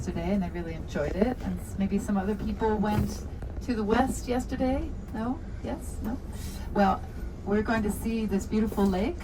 yesterday and they really enjoyed it. And maybe some other people went to the west yesterday. No? Yes? No? Well, we're going to see this beautiful lake.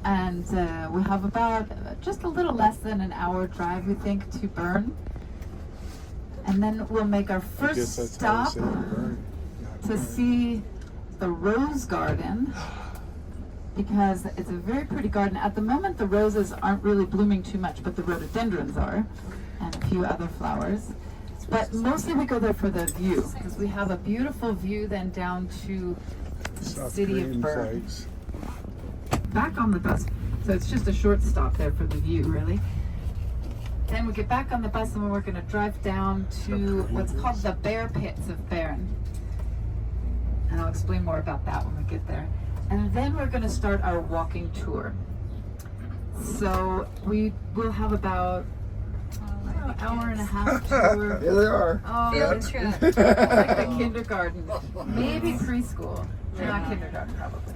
And we have about just a little less than an hour drive, we think, to Bern. And then we'll make our first stop to see the rose garden, because it's a very pretty garden. At the moment, the roses aren't really blooming too much, but the rhododendrons are, and a few other flowers. But mostly we go there for the view, because we have a beautiful view then down to the city of Bern. Back on the bus, so it's just a short stop there for the view, really. Then we get back on the bus and we're going to drive down to what's called the Bear Pits of Bern. And I'll explain more about that when we get there. And then we're going to start our walking tour. So we will have about an hour and a half tour. Here they are. Oh, Field trip. it's like the kindergarten, maybe preschool. Not kindergarten, probably.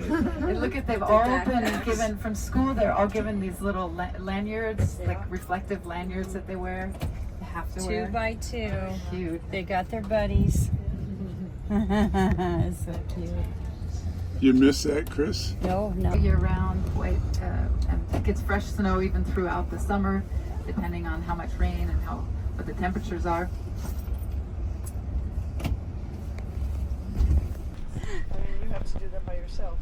And look at, they've all been given, from school, they're all given these little lanyards, like reflective lanyards that they wear. They have to wear. 2 by 2. Cute. They got their buddies. It's so cute. You miss that, Chris? No. Year round, quite, and it gets fresh snow even throughout the summer, depending on how much rain and what the temperatures are. You have to do that by yourself.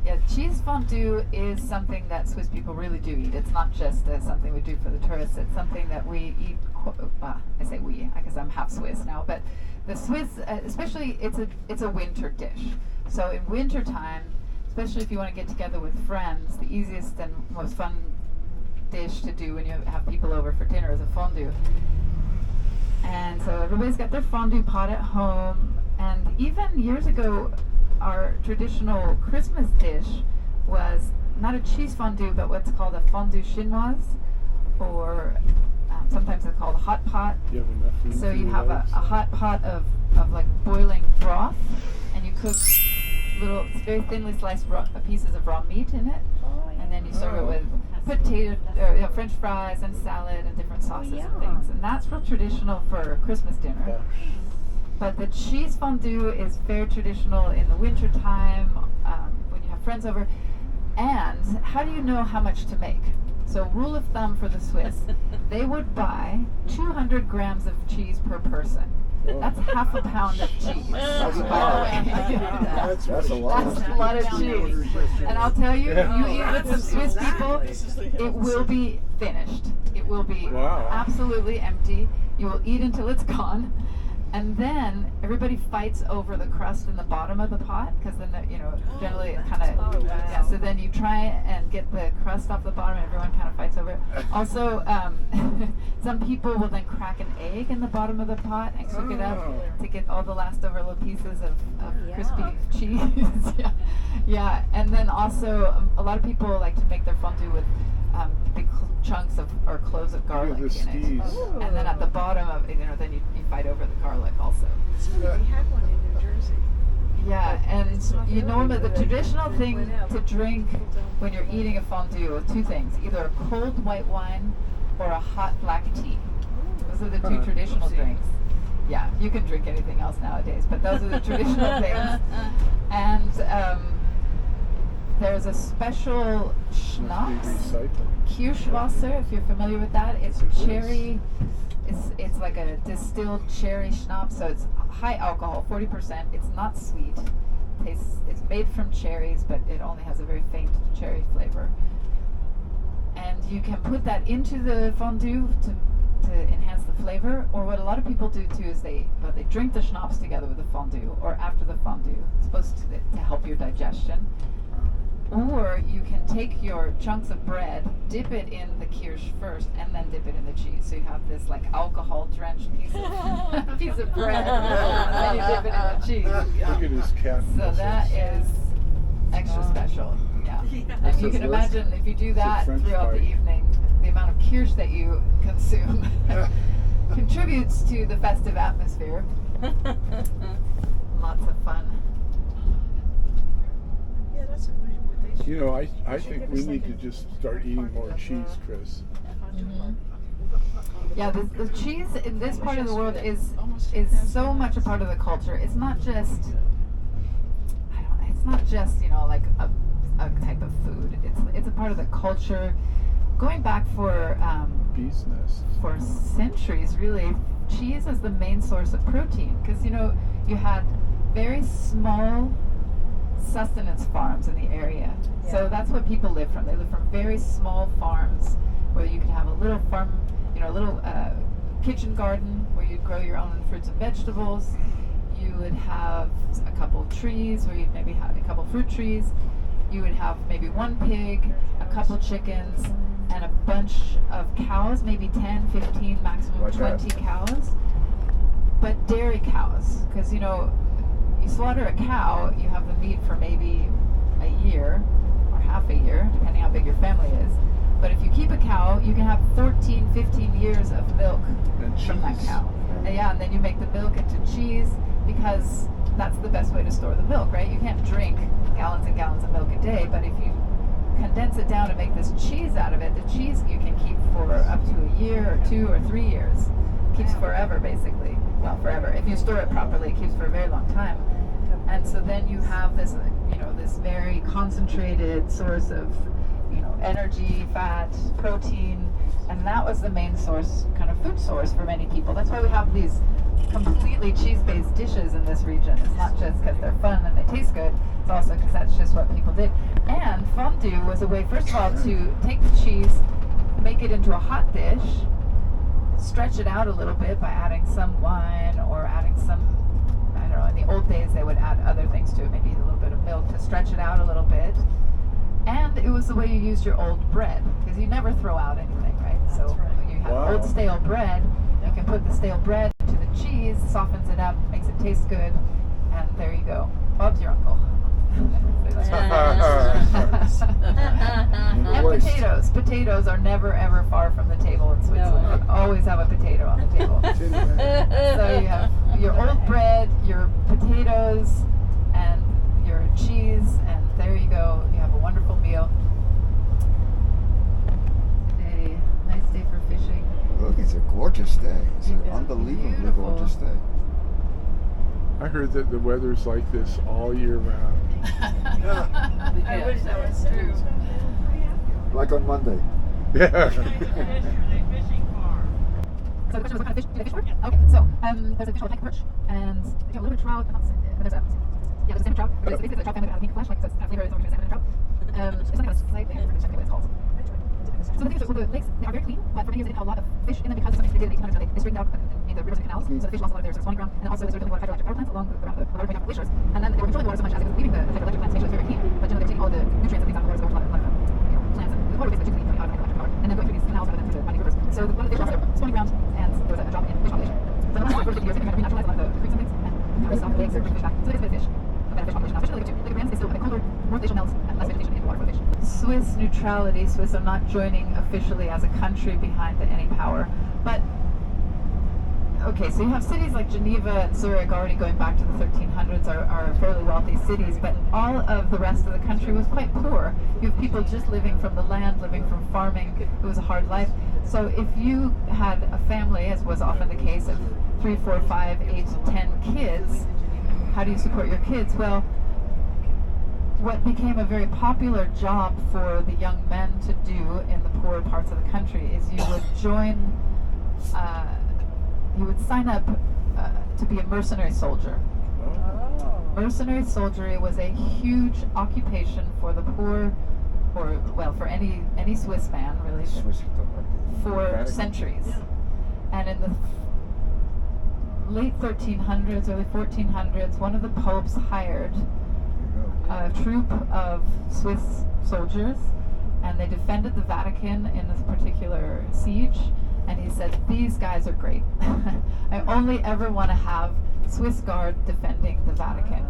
Yeah, cheese fondue is something that Swiss people really do eat. It's not just something we do for the tourists. It's something that we eat. I say we, because I'm half Swiss now. But the Swiss, especially, it's a winter dish. So in winter time, especially if you want to get together with friends, the easiest and most fun dish to do when you have people over for dinner is a fondue. And so everybody's got their fondue pot at home. And even years ago, our traditional Christmas dish was not a cheese fondue, but what's called a fondue chinoise, or sometimes it's called a hot pot. You have enough room So for you your have a legs? hot pot of like boiling broth, and you cook little, very thinly sliced pieces of raw meat in it, and then you serve it with French fries and salad and different sauces and things. And that's real traditional for Christmas dinner. But the cheese fondue is very traditional in the winter time, when you have friends over. And how do you know how much to make? So rule of thumb for the Swiss, they would buy 200 grams of cheese per person. That's half a pound of cheese. That's a lot. That's a lot of cheese. And I'll tell you, you eat with some Swiss people, it will be finished. It will be absolutely empty. You will eat until it's gone. And then everybody fights over the crust in the bottom of the pot, because then, generally it kind of, so then you try and get the crust off the bottom and everyone kind of fights over it. Also, some people will then crack an egg in the bottom of the pot and cook it up to get all the leftover little pieces of crispy cheese. Yeah, and then also a lot of people like to make their fondue with big chunks or cloves of garlic in it. And then at the bottom of it, then you fight over the garlic also. We had one in New Jersey. Yeah, and normally the traditional thing to drink when you're eating a fondue are 2 things, either a cold white wine or a hot black tea. Those are the 2 traditional drinks. Yeah, you can drink anything else nowadays, but those are the traditional things. And there's a special schnapps, Kirschwasser, if you're familiar with that. It's cherry, it's like a distilled cherry schnapps, so it's high alcohol, 40%. It's not sweet. It's made from cherries, but it only has a very faint cherry flavor. And you can put that into the fondue to enhance the flavor, or what a lot of people do too is they drink the schnapps together with the fondue, or after the fondue. It's supposed to help your digestion. Or you can take your chunks of bread, dip it in the kirsch first, and then dip it in the cheese. So you have this like alcohol-drenched piece of bread, and then you dip it in the cheese. Look at his cat. So that is extra special. Yeah. And you can imagine if you do that throughout the evening, the amount of kirsch that you consume contributes to the festive atmosphere. Lots of fun. Yeah, that's a You know, I think we need to just start eating more cheese, Chris. Yeah, the cheese in this part of the world is so much a part of the culture. It's not just like a type of food. It's a part of the culture. Going back for Bees nests. for centuries, really, cheese is the main source of protein because you had very small sustenance farms in the area. So that's what people live from. They live from very small farms where you could have a little farm, a little kitchen garden where you'd grow your own fruits and vegetables. You would have a couple of trees where you'd maybe have a couple of fruit trees. You would have maybe one pig, a couple chickens, and a bunch of cows, maybe 10, 15, maximum Like 20 cows. But dairy cows, because you slaughter a cow, you have the meat for maybe a year or half a year, depending how big your family is. But if you keep a cow, you can have 14, 15 years of milk And from that cheese. cow. And then you make the milk into cheese because that's the best way to store the milk, right? You can't drink gallons and gallons of milk a day, but if you condense it down and make this cheese out of it, the cheese you can keep for up to a year or 2 or 3 years. Keeps forever, basically. Well, forever. If you store it properly, it keeps for a very long time. And so then you have this, this very concentrated source of, energy, fat, protein, and that was the main source, kind of food source for many people. That's why we have these completely cheese-based dishes in this region. It's not just because they're fun and they taste good, it's also because that's just what people did. And fondue was a way, first of all, to take the cheese, make it into a hot dish, stretch it out a little bit by adding some wine or adding some, I don't know, in the old days they would add other things to it, maybe a little bit of milk to stretch it out a little bit. And it was the way you used your old bread, because you never throw out anything, right? So you have old stale bread, you can put the stale bread into the cheese, softens it up, makes it taste good, and there you go. Bob's your uncle. And potatoes. Potatoes are never ever far from the table in Switzerland. They always have a potato on the table. So you have your old bread, your potatoes, and your cheese, and there you go. You have a wonderful meal. Today, nice day for fishing. Look, it's a gorgeous day. It's an Yeah, unbelievably beautiful. gorgeous day. I heard that the weather's like this all year round. I wish that was true. Like on Monday. Yeah. So the question was, what kind of fish do they fish for? Okay, so there's a fish called pike perch, and they do a little bit of trout, and there's a salmon trout. It's basically a trout family that has a pink flesh, like it's kind of flavor is between salmon and trout. It's something that's slightly different, check what it's called. So the thing is, the lakes, they are very clean, but for many years they didn't have a lot of fish in them because of something they did in the 1800s. They straightened out and made the rivers and canals, so the fish lost a lot of their sort of spawning ground, and also they started building a lot of hydroelectric power plants along around the water coming out from glaciers. And then they were controlling the water so much as it was leaving the hydroelectric plants to make sure it was very clean, but generally they were taking all the nutrients and things out of the water, so there was a lot of plants, and the water was basically too clean coming out of hydroelectric power, and then going through these canals rather than through the running rivers. So a lot of fish lost their spawning ground, and there was a drop in fish population. So the last 40 years they kind of renaturalized a lot of the creeks and things, and restocked the lakes and bring fish back. So they get fish. Fish population. Now, fish in the lake too. Like Brands, they still have colder, more glacial melts and less vegetation in the water for the fish. Swiss neutrality. Swiss are not joining officially as a country behind any power. But, okay, so you have cities like Geneva and Zurich already going back to the 1300s are fairly wealthy cities, but all of the rest of the country was quite poor. You have people just living from the land, living from farming. It was a hard life. So if you had a family, as was often the case, of 3, 4, 5, 8, 10 kids, how do you support your kids? Well, what became a very popular job for the young men to do in the poorer parts of the country is you would join, you would sign up to be a mercenary soldier. Mercenary soldiery was a huge occupation for the poor, or well, for any Swiss man really, for centuries. And in the late 1300s, early 1400s, one of the popes hired a troop of Swiss soldiers, and they defended the Vatican in this particular siege. And he said, "These guys are great. I only ever want to have Swiss Guard defending the Vatican."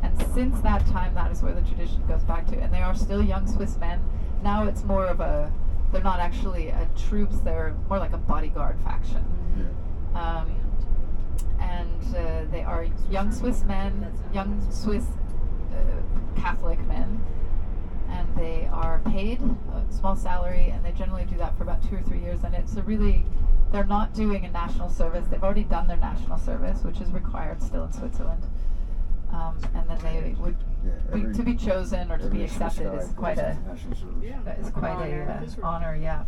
And since that time, that is where the tradition goes back to. And they are still young Swiss men. Now it's more of they're not actually troops, they're more like a bodyguard faction. And they are young Swiss men, young Swiss Catholic men, and they are paid a small salary, and they generally do that for about 2 or 3 years. And it's a really, they're not doing a national service. They've already done their national service, which is required still in Switzerland. And then they would to be chosen or to be accepted is quite a honor. Yeah.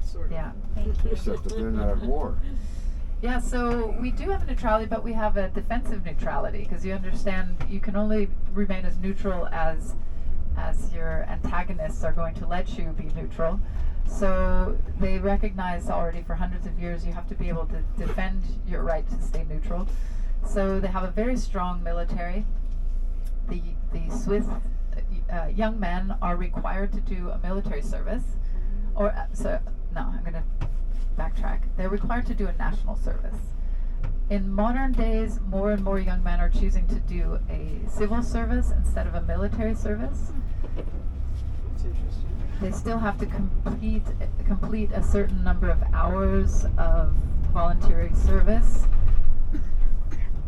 Sort of. Yeah. Except that they're not at war. Yeah, so we do have a neutrality, but we have a defensive neutrality, because you understand you can only remain as neutral as your antagonists are going to let you be neutral. So they recognize already for hundreds of years you have to be able to defend your right to stay neutral. So they have a very strong military. The Swiss young men are required to do a military service, I'm going to backtrack. They're required to do a national service. In modern days, more and more young men are choosing to do a civil service instead of a military service. That's interesting. They still have to complete a certain number of hours of voluntary service,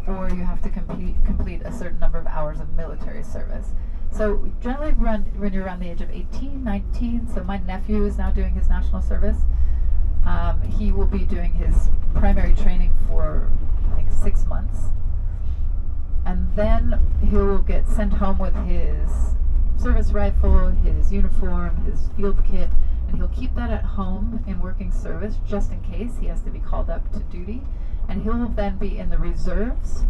or you have to complete a certain number of hours of military service. So generally when you're around the age of 18, 19, so my nephew is now doing his national service. He will be doing his primary training for, I think, 6 months. And then he will get sent home with his service rifle, his uniform, his field kit, and he'll keep that at home in working service just in case he has to be called up to duty. And he'll then be in the reserves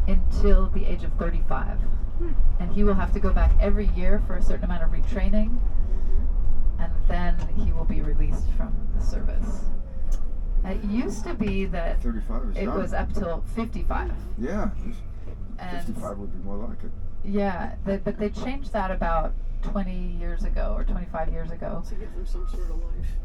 until the age of 35. And he will have to go back every year for a certain amount of retraining, and then he will be released from the service. It used to be that 35 is it young. was up till 55. Yeah, And 55 would be more like it. yeah, but they changed that about 20 years ago or 25 years ago. To give them some sort of life.